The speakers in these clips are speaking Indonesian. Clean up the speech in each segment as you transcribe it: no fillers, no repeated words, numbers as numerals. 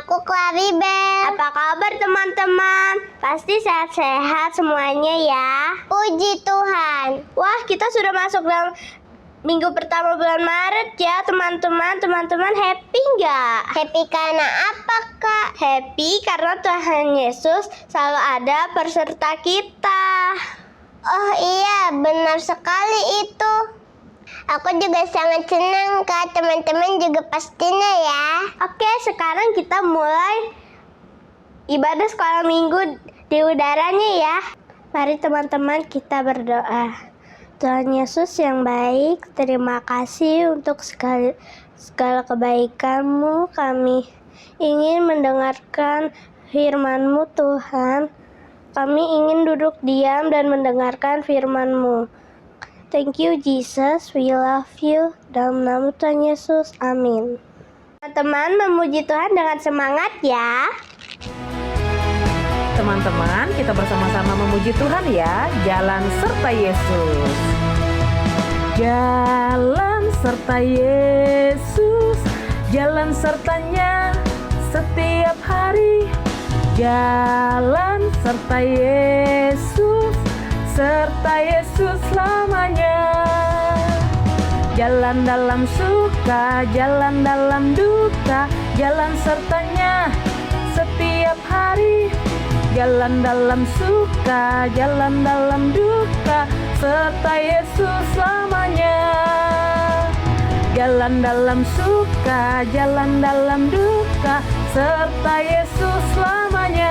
Aku Claribel. Apa kabar teman-teman? Pasti sehat-sehat semuanya ya. Puji Tuhan. Wah, kita sudah masuk dalam minggu pertama bulan Maret ya teman-teman. Teman-teman happy nggak? Happy karena apa Kak? Happy karena Tuhan Yesus selalu ada berserta kita. Oh iya, benar sekali itu. Aku juga sangat senang Kak, teman-teman juga pastinya ya. Oke, sekarang kita mulai ibadah sekolah minggu di udaranya ya. Mari teman-teman kita berdoa. Tuhan Yesus yang baik, terima kasih untuk segala kebaikan-Mu. Kami ingin mendengarkan firman-Mu Tuhan. Kami ingin duduk diam dan mendengarkan firman-Mu. Thank you Jesus, we love you. Dalam nama Tuhan Yesus, amin. Teman-teman memuji Tuhan dengan semangat ya. Teman-teman, kita bersama-sama memuji Tuhan ya. Jalan serta Yesus. Jalan serta Yesus, jalan sertanya setiap hari. Jalan serta Yesus, serta Yesus selamanya. Jalan dalam suka, jalan dalam duka, jalan sertanya setiap hari. Jalan dalam suka, jalan dalam duka, serta Yesus selamanya. Jalan dalam suka, jalan dalam duka, serta Yesus selamanya.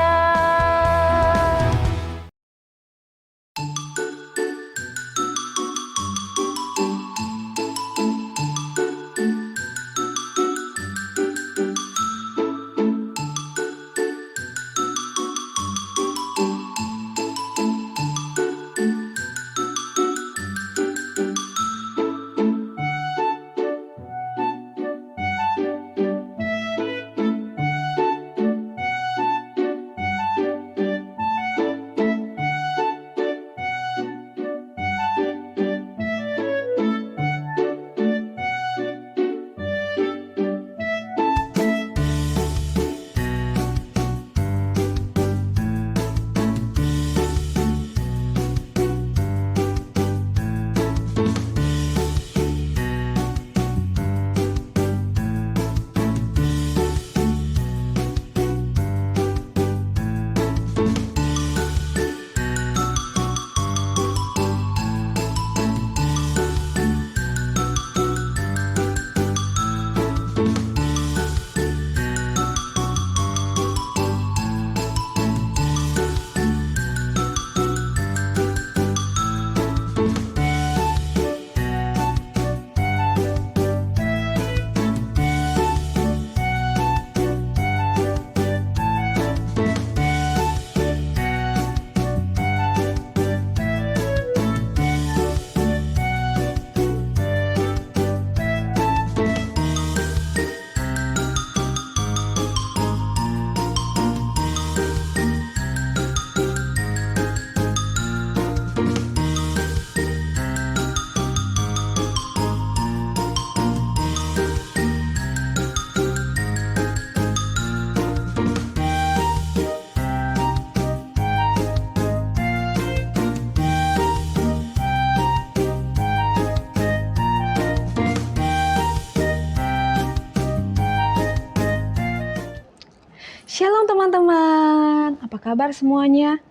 Shalom teman-teman, apa kabar semuanya?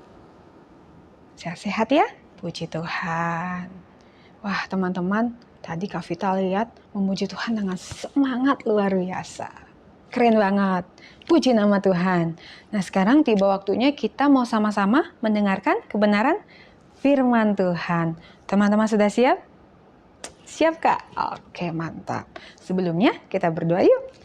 Sehat-sehat ya? Puji Tuhan. Wah teman-teman, tadi Kak Vita lihat memuji Tuhan dengan semangat luar biasa. Keren banget, puji nama Tuhan. Nah sekarang tiba waktunya kita mau sama-sama mendengarkan kebenaran firman Tuhan. Teman-teman sudah siap? Siap Kak? Oke mantap. Sebelumnya kita berdoa yuk.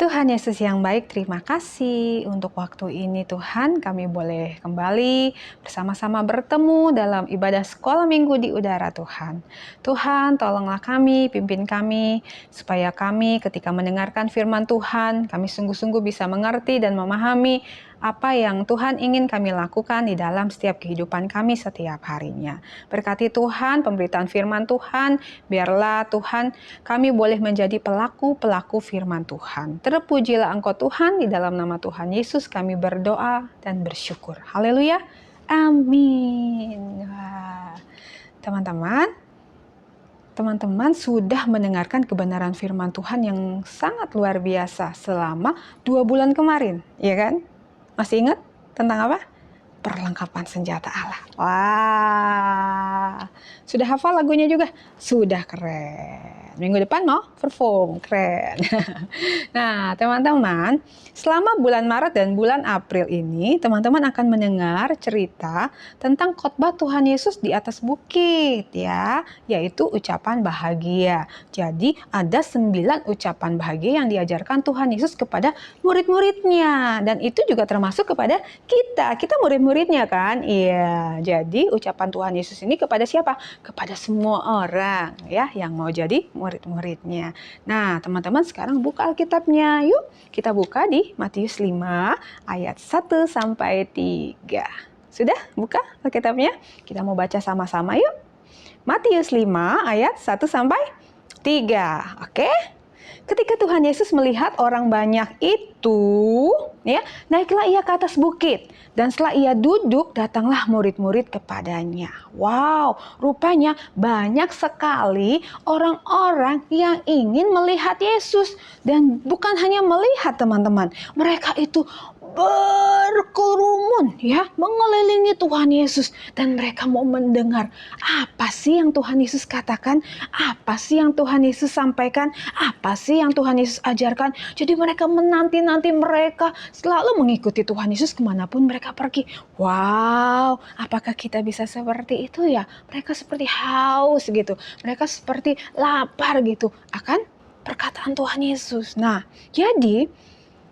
Tuhan Yesus yang baik, terima kasih untuk waktu ini Tuhan. Kami boleh kembali bersama-sama bertemu dalam ibadah sekolah minggu di udara Tuhan. Tuhan, tolonglah kami, pimpin kami, supaya kami ketika mendengarkan firman Tuhan, kami sungguh-sungguh bisa mengerti dan memahami apa yang Tuhan ingin kami lakukan di dalam setiap kehidupan kami setiap harinya. Berkati Tuhan pemberitaan firman Tuhan, biarlah Tuhan kami boleh menjadi pelaku-pelaku firman Tuhan. Terpujilah Engkau Tuhan, di dalam nama Tuhan Yesus kami berdoa dan bersyukur. Haleluya. Amin. Wah. Teman-teman sudah mendengarkan kebenaran firman Tuhan yang sangat luar biasa selama 2 bulan kemarin, ya kan? Masih ingat tentang apa? Perlengkapan senjata Allah. Wah, sudah hafal lagunya juga? Sudah, keren. Minggu depan mau perform, keren. Nah, teman-teman, selama bulan Maret dan bulan April ini, teman-teman akan mendengar cerita tentang khotbah Tuhan Yesus di atas bukit, ya, yaitu ucapan bahagia. Jadi, ada 9 ucapan bahagia yang diajarkan Tuhan Yesus kepada murid-muridnya, dan itu juga termasuk kepada kita. Kita murid-muridnya kan? Iya. Jadi, ucapan Tuhan Yesus ini kepada siapa? Kepada semua orang, ya, yang mau jadi murid-muridnya. Nah, teman-teman sekarang buka Alkitabnya. Yuk, kita buka di Matius 5 ayat 1 sampai 3. Sudah buka Alkitabnya? Kita mau baca sama-sama yuk. Matius 5 ayat 1 sampai 3. Oke? Ketika Tuhan Yesus melihat orang banyak itu, ya, naiklah ia ke atas bukit. Dan setelah ia duduk, datanglah murid-murid kepadanya. Wow, rupanya banyak sekali orang-orang yang ingin melihat Yesus. Dan bukan hanya melihat, teman-teman. Mereka itu berkerumun, ya, mengelilingi Tuhan Yesus, dan mereka mau mendengar apa sih yang Tuhan Yesus katakan, apa sih yang Tuhan Yesus sampaikan, apa sih yang Tuhan Yesus ajarkan. Jadi mereka menanti-nanti, mereka selalu mengikuti Tuhan Yesus kemanapun mereka pergi. Wow, apakah kita bisa seperti itu ya? Mereka seperti haus gitu, mereka seperti lapar gitu akan perkataan Tuhan Yesus. Nah, jadi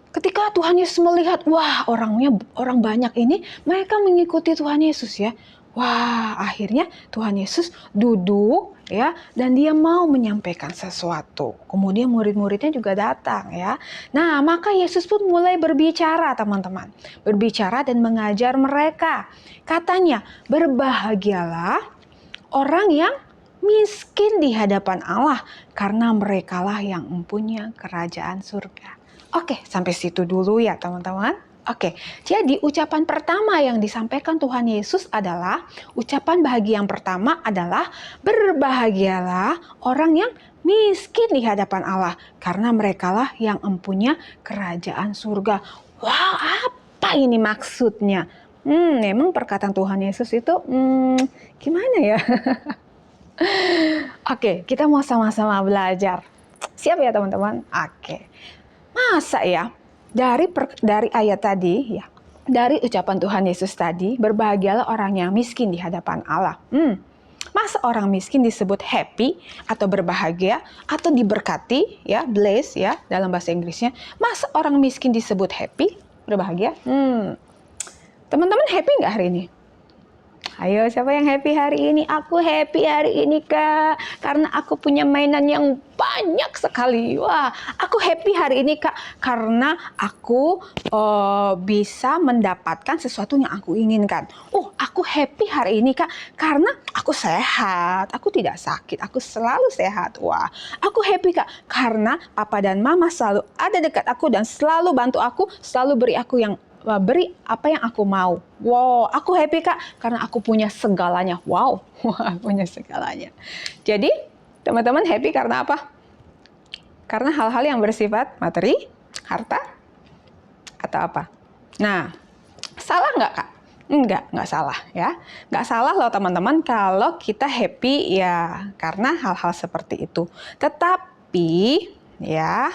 ketika Tuhan Yesus melihat, wah, orang banyak ini, mereka mengikuti Tuhan Yesus ya. Wah, akhirnya Tuhan Yesus duduk ya, dan dia mau menyampaikan sesuatu. Kemudian murid-muridnya juga datang ya. Nah, maka Yesus pun mulai berbicara, teman-teman. Berbicara dan mengajar mereka. Katanya, berbahagialah orang yang miskin di hadapan Allah, karena merekalah yang mempunyai kerajaan surga. Oke, sampai situ dulu ya teman-teman. Oke, jadi ucapan pertama yang disampaikan Tuhan Yesus adalah, ucapan bahagia yang pertama adalah, berbahagialah orang yang miskin di hadapan Allah, karena merekalah yang mempunyai kerajaan surga. Wow, apa ini maksudnya? Memang perkataan Tuhan Yesus itu, gimana ya? Oke, kita mau sama-sama belajar. Siap ya teman-teman? Oke. Masa ya, dari ayat tadi ya, dari ucapan Tuhan Yesus tadi, berbahagialah orang yang miskin di hadapan Allah. Masa orang miskin disebut happy atau berbahagia atau diberkati ya, blessed ya dalam bahasa Inggrisnya. Masa orang miskin disebut happy, berbahagia? Teman-teman happy nggak hari ini? Ayo, siapa yang happy hari ini? Aku happy hari ini, Kak. Karena aku punya mainan yang banyak sekali. Wah, aku happy hari ini, Kak. Karena aku bisa mendapatkan sesuatu yang aku inginkan. Aku happy hari ini, Kak. Karena aku sehat. Aku tidak sakit. Aku selalu sehat. Wah, aku happy, Kak. Karena Papa dan Mama selalu ada dekat aku dan selalu bantu aku, selalu beri apa yang aku mau. Wow, aku happy, Kak, karena aku punya segalanya. Wow, punya segalanya. Jadi, teman-teman happy karena apa? Karena hal-hal yang bersifat materi, harta, atau apa? Nah, salah nggak, Kak? Nggak salah ya. Nggak salah loh teman-teman kalau kita happy ya karena hal-hal seperti itu. Tetapi ya,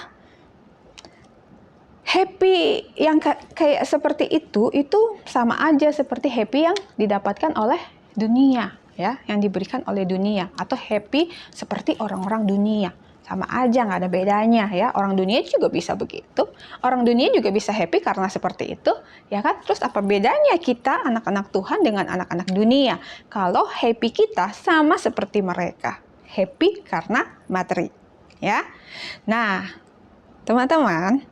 happy yang kayak seperti itu sama aja seperti happy yang didapatkan oleh dunia ya, yang diberikan oleh dunia, atau happy seperti orang-orang dunia. Sama aja, nggak ada bedanya ya. Orang dunia juga bisa begitu. Orang dunia juga bisa happy karena seperti itu, ya kan? Terus apa bedanya kita anak-anak Tuhan dengan anak-anak dunia? Kalau happy kita sama seperti mereka, happy karena materi, ya. Nah, teman-teman,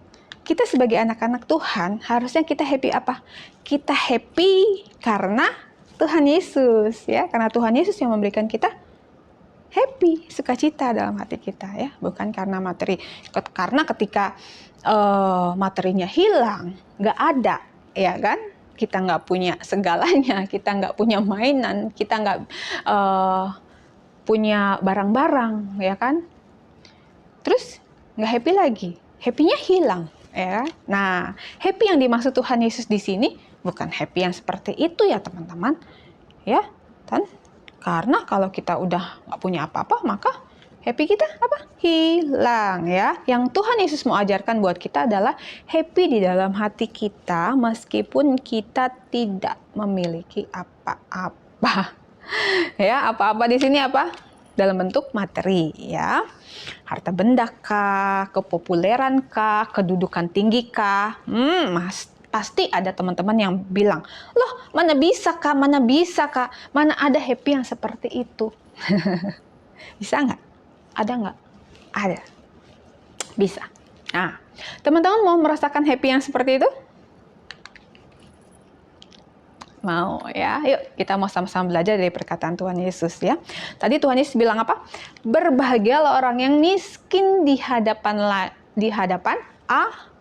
kita sebagai anak-anak Tuhan, harusnya kita happy apa? Kita happy karena Tuhan Yesus, ya. Karena Tuhan Yesus yang memberikan kita happy, sukacita dalam hati kita, ya. Bukan karena materi. Karena ketika materinya hilang, nggak ada, ya kan? Kita nggak punya segalanya, kita nggak punya mainan, kita nggak punya barang-barang, ya kan? Terus nggak happy lagi, happy-nya hilang, ya. Nah, happy yang dimaksud Tuhan Yesus di sini bukan happy yang seperti itu ya teman-teman, ya. Dan karena kalau kita udah nggak punya apa-apa, maka happy kita apa? Hilang, ya. Yang Tuhan Yesus mau ajarkan buat kita adalah happy di dalam hati kita meskipun kita tidak memiliki apa-apa. Ya, apa-apa di sini apa? Dalam bentuk materi, ya. Harta benda kah, kepopuleran kah, kedudukan tinggi kah? Pasti ada teman-teman yang bilang, "Loh, mana bisa kak, mana bisa kak, mana ada happy yang seperti itu." Bisa nggak? Ada nggak? Ada. Bisa. Nah, teman-teman mau merasakan happy yang seperti itu? Mau ya? Yuk kita mau sama-sama belajar dari perkataan Tuhan Yesus ya. Tadi Tuhan Yesus bilang apa? Berbahagialah orang yang miskin di hadapan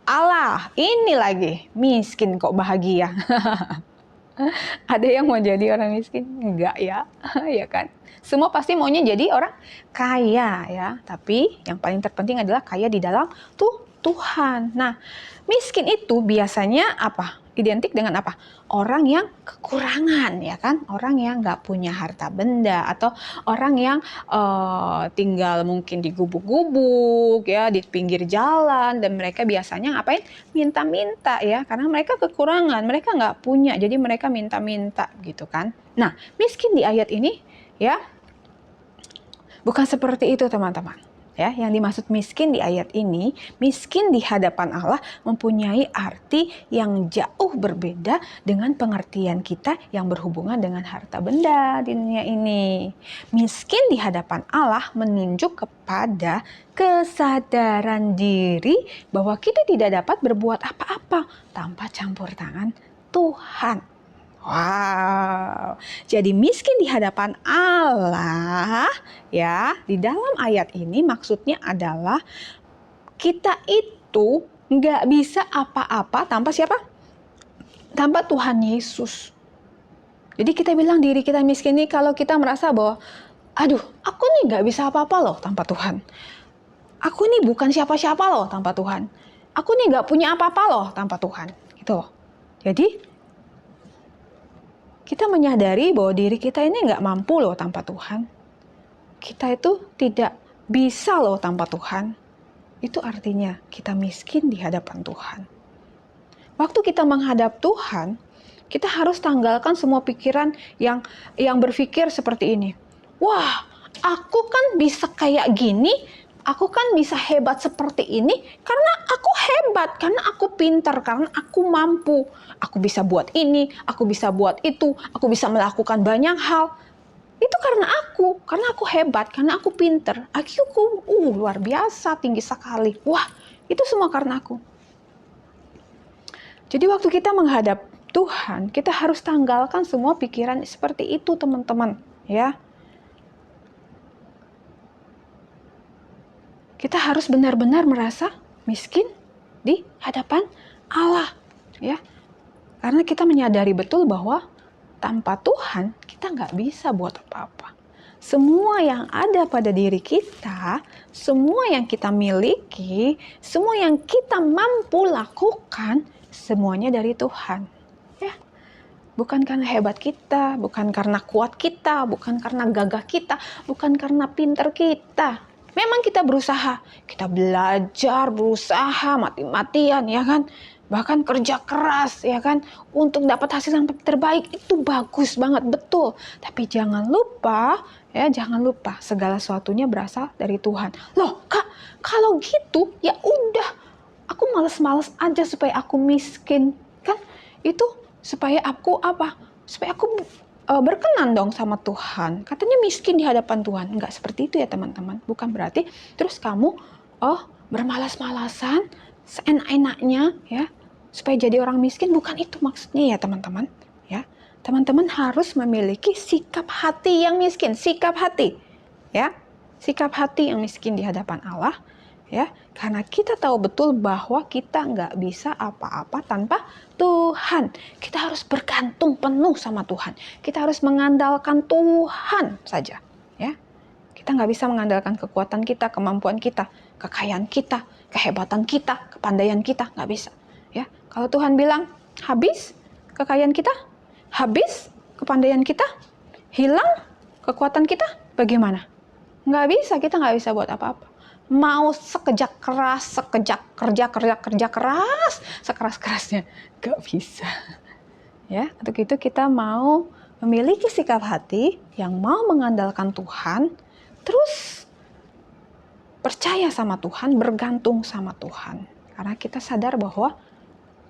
Allah. Ini lagi, miskin kok bahagia. Ada yang mau jadi orang miskin? Enggak ya, ya kan? Semua pasti maunya jadi orang kaya ya. Tapi yang paling terpenting adalah kaya di dalam Tuhan. Nah, miskin itu biasanya apa? Identik dengan apa? Orang yang kekurangan, ya kan? Orang yang nggak punya harta benda atau orang yang tinggal mungkin di gubuk-gubuk, ya, di pinggir jalan, dan mereka biasanya ngapain? Minta-minta, ya, karena mereka kekurangan, mereka nggak punya, jadi mereka minta-minta, gitu kan? Nah, miskin di ayat ini, ya, bukan seperti itu, teman-teman. Ya, yang dimaksud miskin di ayat ini, miskin di hadapan Allah mempunyai arti yang jauh berbeda dengan pengertian kita yang berhubungan dengan harta benda di dunia ini. Miskin di hadapan Allah menunjuk kepada kesadaran diri bahwa kita tidak dapat berbuat apa-apa tanpa campur tangan Tuhan. Wow, jadi miskin di hadapan Allah, ya, di dalam ayat ini maksudnya adalah kita itu nggak bisa apa-apa tanpa siapa? Tanpa Tuhan Yesus. Jadi kita bilang diri kita miskin nih kalau kita merasa bahwa, aduh, aku nih nggak bisa apa-apa loh tanpa Tuhan. Aku nih bukan siapa-siapa loh tanpa Tuhan. Aku nih nggak punya apa-apa loh tanpa Tuhan. Gitu loh. Jadi kita menyadari bahwa diri kita ini nggak mampu loh tanpa Tuhan. Kita itu tidak bisa loh tanpa Tuhan. Itu artinya kita miskin di hadapan Tuhan. Waktu kita menghadap Tuhan, kita harus tanggalkan semua pikiran yang berpikir seperti ini. Wah, aku kan bisa kayak gini, aku kan bisa hebat seperti ini karena aku hebat, karena aku pintar, karena aku mampu. Aku bisa buat ini, aku bisa buat itu, aku bisa melakukan banyak hal. Itu karena aku hebat, karena aku pintar. IQ-ku luar biasa, tinggi sekali. Wah, itu semua karena aku. Jadi waktu kita menghadap Tuhan, kita harus tanggalkan semua pikiran seperti itu, teman-teman, ya. Kita harus benar-benar merasa miskin di hadapan Allah, ya. Karena kita menyadari betul bahwa tanpa Tuhan kita nggak bisa buat apa-apa. Semua yang ada pada diri kita, semua yang kita miliki, semua yang kita mampu lakukan, semuanya dari Tuhan. Ya, bukan karena hebat kita, bukan karena kuat kita, bukan karena gagah kita, bukan karena pintar kita. Memang kita berusaha, kita belajar, berusaha mati-matian, ya kan? Bahkan kerja keras, ya kan? Untuk dapat hasil yang terbaik, itu bagus banget, betul. Tapi jangan lupa, segala sesuatunya berasal dari Tuhan. Loh, Kak, kalau gitu, ya udah, aku males-males aja supaya aku miskin, kan? Itu supaya aku apa? Supaya aku berkenan dong sama Tuhan. Katanya miskin di hadapan Tuhan. Enggak seperti itu ya teman-teman. Bukan berarti terus kamu bermalas-malasan seenak-enaknya ya supaya jadi orang miskin, bukan itu maksudnya ya teman-teman. Ya, teman-teman harus memiliki sikap hati yang miskin, sikap hati. Ya, sikap hati yang miskin di hadapan Allah. Ya, karena kita tahu betul bahwa kita nggak bisa apa-apa tanpa Tuhan. Kita harus bergantung penuh sama Tuhan. Kita harus mengandalkan Tuhan saja. Ya, kita nggak bisa mengandalkan kekuatan kita, kemampuan kita, kekayaan kita, kehebatan kita, kepandaian kita, nggak bisa. Ya, kalau Tuhan bilang habis kekayaan kita, habis kepandaian kita, hilang kekuatan kita, bagaimana? Nggak bisa, kita nggak bisa buat apa-apa. Mau sekejap keras, sekejap kerja keras, sekeras-kerasnya, nggak bisa. Ya, untuk itu kita mau memiliki sikap hati yang mau mengandalkan Tuhan, terus percaya sama Tuhan, bergantung sama Tuhan. Karena kita sadar bahwa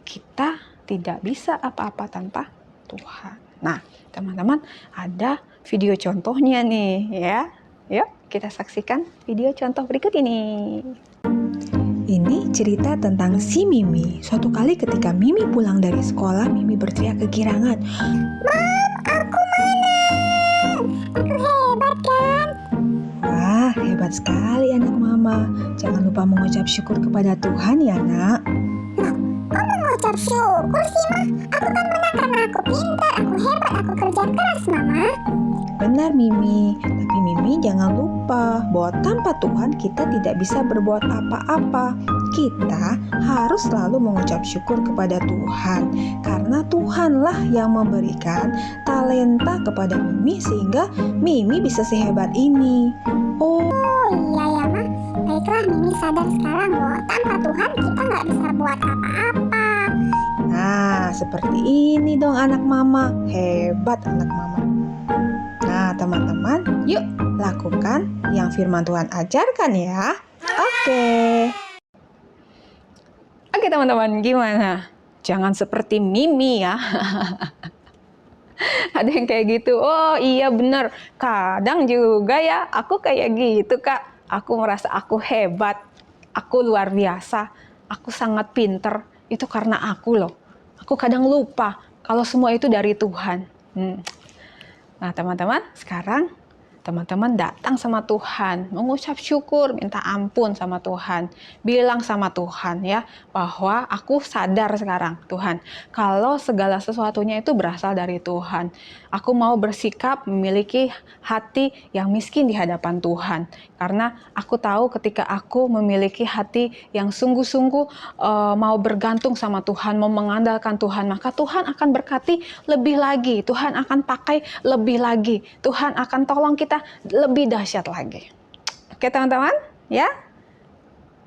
kita tidak bisa apa-apa tanpa Tuhan. Nah, teman-teman, ada video contohnya nih ya. Yuk, kita saksikan video contoh berikut ini. Ini cerita tentang si Mimi. Suatu kali ketika Mimi pulang dari sekolah, Mimi berteriak kegirangan. Mam, aku menang! Aku hebat kan? Wah, hebat sekali anak mama. Jangan lupa mengucap syukur kepada Tuhan ya nak. Loh, kok mengucap syukur sih ma? Aku kan menang karena aku pintar, aku hebat, aku kerja keras mama. Benar Mimi, tapi Mimi jangan lupa bahwa tanpa Tuhan kita tidak bisa berbuat apa-apa. Kita harus selalu mengucap syukur kepada Tuhan, karena Tuhanlah yang memberikan talenta kepada Mimi sehingga Mimi bisa sehebat ini. Oh iya ya Ma, baiklah Mimi sadar sekarang bahwa tanpa Tuhan kita nggak bisa buat apa-apa. Nah, seperti ini dong anak mama, hebat anak mama. Nah teman-teman, yuk lakukan yang firman Tuhan ajarkan ya. Oke teman-teman, gimana? Jangan seperti Mimi ya. Ada yang kayak gitu. Oh iya bener. Kadang juga ya aku kayak gitu Kak. Aku merasa aku hebat. Aku luar biasa. Aku sangat pinter. Itu karena aku loh. Aku kadang lupa kalau semua itu dari Tuhan. Nah teman-teman, sekarang teman-teman datang sama Tuhan, mengucap syukur, minta ampun sama Tuhan, bilang sama Tuhan ya, bahwa aku sadar sekarang Tuhan, kalau segala sesuatunya itu berasal dari Tuhan. Aku mau bersikap memiliki hati yang miskin di hadapan Tuhan, karena aku tahu ketika aku memiliki hati yang sungguh-sungguh mau bergantung sama Tuhan, mau mengandalkan Tuhan, maka Tuhan akan berkati lebih lagi, Tuhan akan pakai lebih lagi, Tuhan akan tolong kita lebih dahsyat lagi. Oke teman-teman, ya.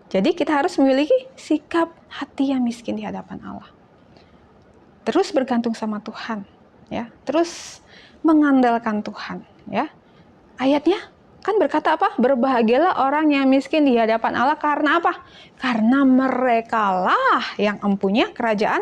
Jadi kita harus memiliki sikap hati yang miskin di hadapan Allah. Terus bergantung sama Tuhan, ya. Terus mengandalkan Tuhan, ya. Ayatnya kan berkata apa? Berbahagialah orang yang miskin di hadapan Allah karena apa? Karena merekalah yang empunya kerajaan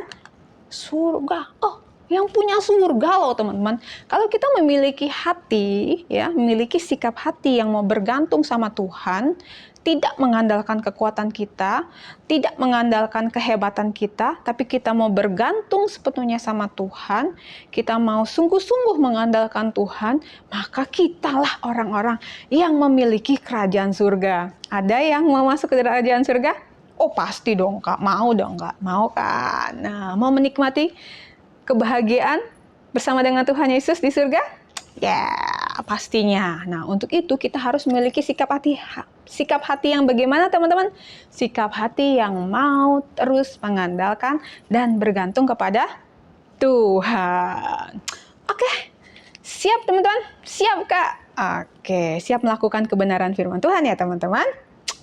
surga. Oh, yang punya surga loh teman-teman. Kalau kita memiliki hati, ya, memiliki sikap hati yang mau bergantung sama Tuhan, tidak mengandalkan kekuatan kita, tidak mengandalkan kehebatan kita, tapi kita mau bergantung sepenuhnya sama Tuhan, kita mau sungguh-sungguh mengandalkan Tuhan, maka kitalah orang-orang yang memiliki kerajaan surga. Ada yang mau masuk ke kerajaan surga? Oh pasti dong Kak, mau dong Kak, mau kan. Nah, mau menikmati kebahagiaan bersama dengan Tuhan Yesus di surga? Ya, pastinya. Nah, untuk itu kita harus memiliki sikap hati yang bagaimana teman-teman? Sikap hati yang mau terus mengandalkan dan bergantung kepada Tuhan. Oke, siap teman-teman? Siap Kak? Oke, siap melakukan kebenaran firman Tuhan ya teman-teman?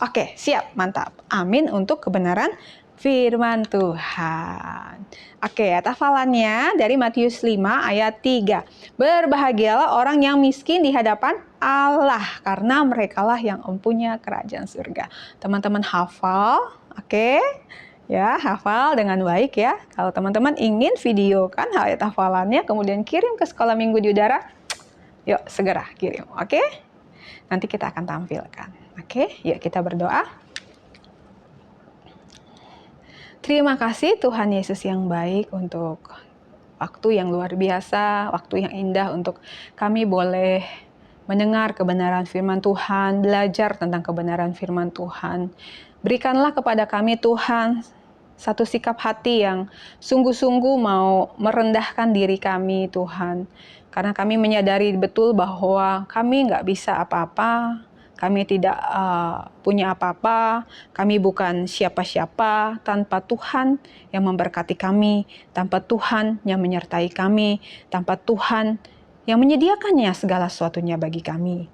Oke, siap, mantap. Amin untuk kebenaran firman Tuhan. Oke, ayat hafalannya dari Matius 5 ayat 3. Berbahagialah orang yang miskin di hadapan Allah, karena merekalah yang empunya kerajaan surga. Teman-teman hafal, oke? Ya, hafal dengan baik ya. Kalau teman-teman ingin videokan ayat hafalannya, kemudian kirim ke Sekolah Minggu di Udara, yuk segera kirim, oke? Nanti kita akan tampilkan. Oke, yuk kita berdoa. Terima kasih Tuhan Yesus yang baik untuk waktu yang luar biasa, waktu yang indah untuk kami boleh mendengar kebenaran firman Tuhan, belajar tentang kebenaran firman Tuhan. Berikanlah kepada kami Tuhan satu sikap hati yang sungguh-sungguh mau merendahkan diri kami Tuhan. Karena kami menyadari betul bahwa kami nggak bisa apa-apa, kami tidak punya apa-apa, kami bukan siapa-siapa tanpa Tuhan yang memberkati kami, tanpa Tuhan yang menyertai kami, tanpa Tuhan yang menyediakannya segala sesuatunya bagi kami.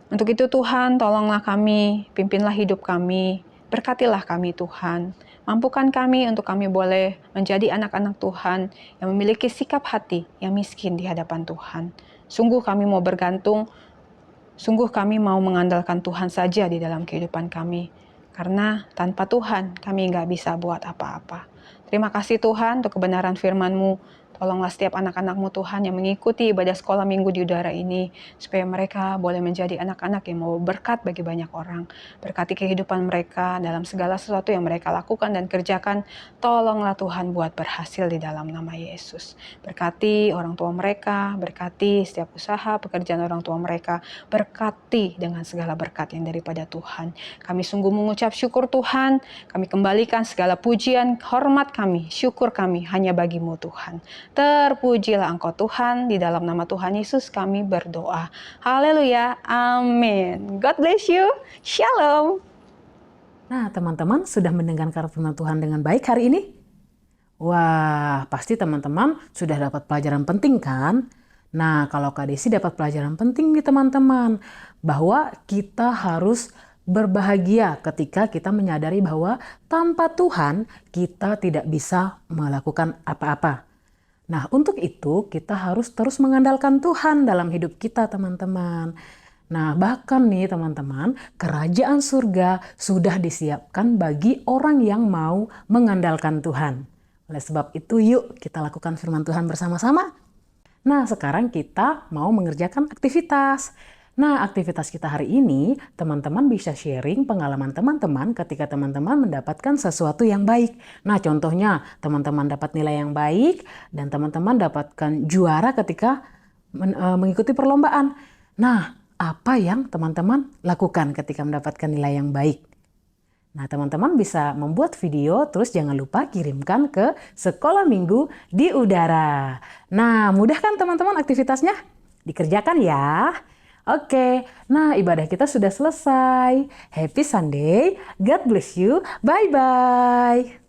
Untuk itu Tuhan, tolonglah kami, pimpinlah hidup kami, berkatilah kami Tuhan. Mampukan kami untuk kami boleh menjadi anak-anak Tuhan yang memiliki sikap hati yang miskin di hadapan Tuhan. Sungguh kami mau bergantung, sungguh kami mau mengandalkan Tuhan saja di dalam kehidupan kami. Karena tanpa Tuhan kami nggak bisa buat apa-apa. Terima kasih Tuhan untuk kebenaran firman-Mu. Tolonglah setiap anak-anak-Mu Tuhan yang mengikuti ibadah sekolah minggu di udara ini, supaya mereka boleh menjadi anak-anak yang mau berkat bagi banyak orang. Berkati kehidupan mereka dalam segala sesuatu yang mereka lakukan dan kerjakan. Tolonglah Tuhan buat berhasil di dalam nama Yesus. Berkati orang tua mereka, berkati setiap usaha, pekerjaan orang tua mereka. Berkati dengan segala berkat yang daripada Tuhan. Kami sungguh mengucap syukur Tuhan, kami kembalikan segala pujian, hormat kami, syukur kami hanya bagi-Mu Tuhan. Terpujilah Engkau Tuhan, di dalam nama Tuhan Yesus kami berdoa. Haleluya, amin. God bless you, shalom. Nah, teman-teman sudah mendengarkan firman Tuhan dengan baik hari ini? Wah, pasti teman-teman sudah dapat pelajaran penting kan? Nah, kalau Kak Desi dapat pelajaran penting nih teman-teman, bahwa kita harus berbahagia ketika kita menyadari bahwa tanpa Tuhan kita tidak bisa melakukan apa-apa. Nah, untuk itu kita harus terus mengandalkan Tuhan dalam hidup kita, teman-teman. Nah, bahkan nih teman-teman, kerajaan surga sudah disiapkan bagi orang yang mau mengandalkan Tuhan. Oleh sebab itu, yuk kita lakukan firman Tuhan bersama-sama. Nah, sekarang kita mau mengerjakan aktivitas. Nah, aktivitas kita hari ini, teman-teman bisa sharing pengalaman teman-teman ketika teman-teman mendapatkan sesuatu yang baik. Nah, contohnya teman-teman dapat nilai yang baik dan teman-teman dapatkan juara ketika mengikuti perlombaan. Nah, apa yang teman-teman lakukan ketika mendapatkan nilai yang baik? Nah, teman-teman bisa membuat video, terus jangan lupa kirimkan ke Sekolah Minggu di Udara. Nah, mudah kan teman-teman aktivitasnya? Dikerjakan ya. Oke, nah ibadah kita sudah selesai. Happy Sunday, God bless you, bye-bye.